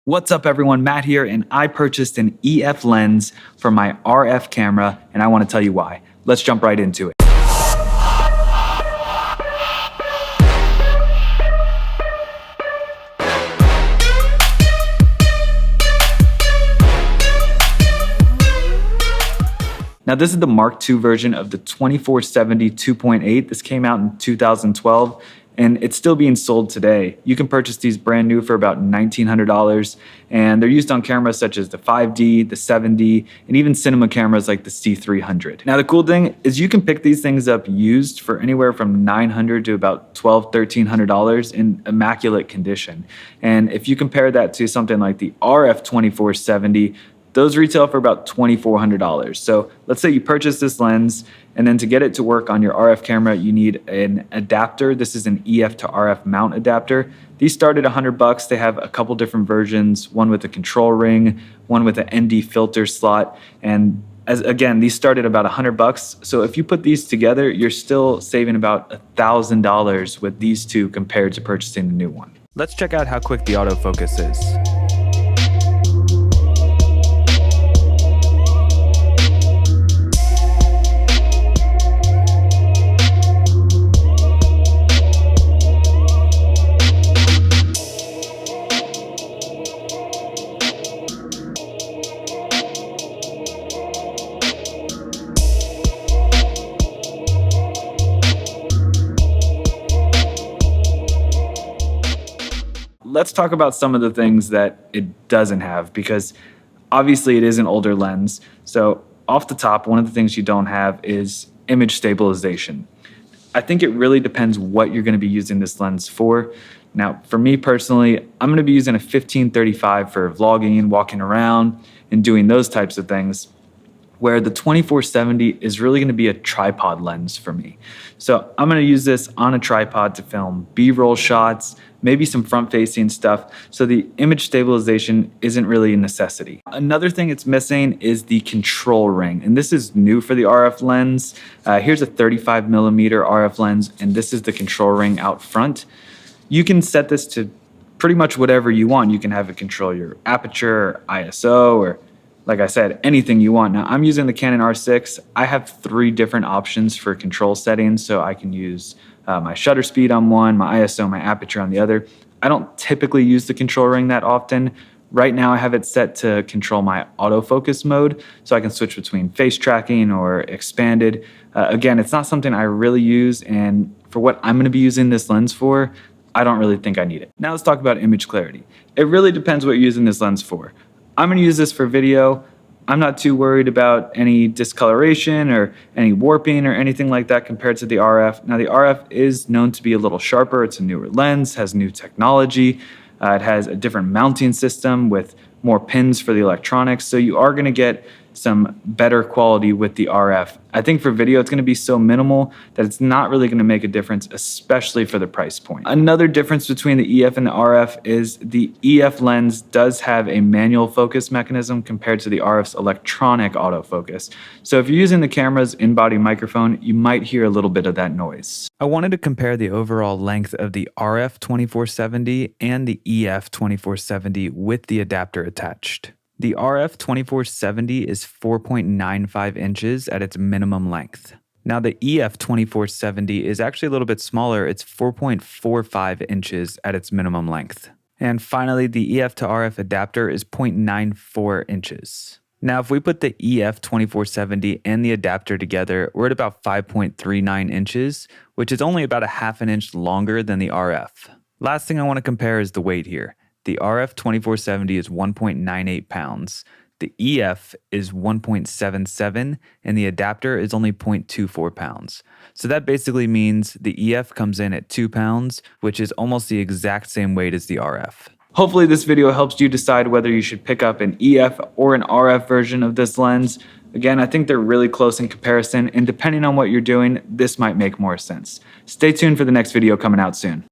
What's up everyone, Matt here, and I purchased an EF lens for my RF camera, and I want to tell you why. Let's jump right into it. Now this is the Mark II version of the 2470 2.8. This came out in 2012. And it's still being sold today. You can purchase these brand new for about $1,900, and they're used on cameras such as the 5D, the 7D, and even cinema cameras like the C300. Now the cool thing is you can pick these things up used for anywhere from $900 to about $1,200, $1,300 in immaculate condition. And if you compare that to something like the RF 2470, those retail for about $2,400. So let's say you purchase this lens, and then to get it to work on your RF camera, you need an adapter. This is an EF to RF mount adapter. These start at $100. They have a couple different versions, one with a control ring, one with an ND filter slot. And again, these start at about $100. So if you put these together, you're still saving about $1,000 with these two compared to purchasing the new one. Let's check out how quick the autofocus is. Let's talk about some of the things that it doesn't have, because obviously it is an older lens. So off the top, one of the things you don't have is image stabilization. I think it really depends what you're going to be using this lens for. Now, for me personally, I'm going to be using a 15-35 for vlogging, walking around, and doing those types of things, where the 2470 is really going to be a tripod lens for me. So I'm going to use this on a tripod to film B-roll shots, maybe some front-facing stuff, so the image stabilization isn't really a necessity. Another thing it's missing is the control ring, and this is new for the RF lens. Here's a 35mm RF lens, and this is the control ring out front. You can set this to pretty much whatever you want. You can have it control your aperture, or ISO, or like I said, anything you want. Now, I'm using the Canon R6. I have 3 different options for control settings, so I can use my shutter speed on one, my ISO, my aperture on the other. I don't typically use the control ring that often. Right now, I have it set to control my autofocus mode, so I can switch between face tracking or expanded. Again, it's not something I really use, and for what I'm gonna be using this lens for, I don't really think I need it. Now let's talk about image clarity. It really depends what you're using this lens for. I'm gonna use this for video. I'm not too worried about any discoloration or any warping or anything like that compared to the RF. Now the RF is known to be a little sharper. It's a newer lens, has new technology. It has a different mounting system with more pins for the electronics. So you are gonna get some better quality with the RF. I think for video, it's gonna be so minimal that it's not really gonna make a difference, especially for the price point. Another difference between the EF and the RF is the EF lens does have a manual focus mechanism compared to the RF's electronic autofocus. So if you're using the camera's in-body microphone, you might hear a little bit of that noise. I wanted to compare the overall length of the RF 2470 and the EF 2470 with the adapter attached. The RF 2470 is 4.95 inches at its minimum length. Now the EF 2470 is actually a little bit smaller. It's 4.45 inches at its minimum length. And finally, the EF to RF adapter is 0.94 inches. Now if we put the EF 2470 and the adapter together, we're at about 5.39 inches, which is only about a ½ inch longer than the RF. Last thing I want to compare is the weight here. The RF 2470 is 1.98 pounds, the EF is 1.77, and the adapter is only 0.24 pounds. So that basically means the EF comes in at 2 pounds, which is almost the exact same weight as the RF. Hopefully this video helps you decide whether you should pick up an EF or an RF version of this lens. Again, I think they're really close in comparison, and depending on what you're doing, this might make more sense. Stay tuned for the next video coming out soon.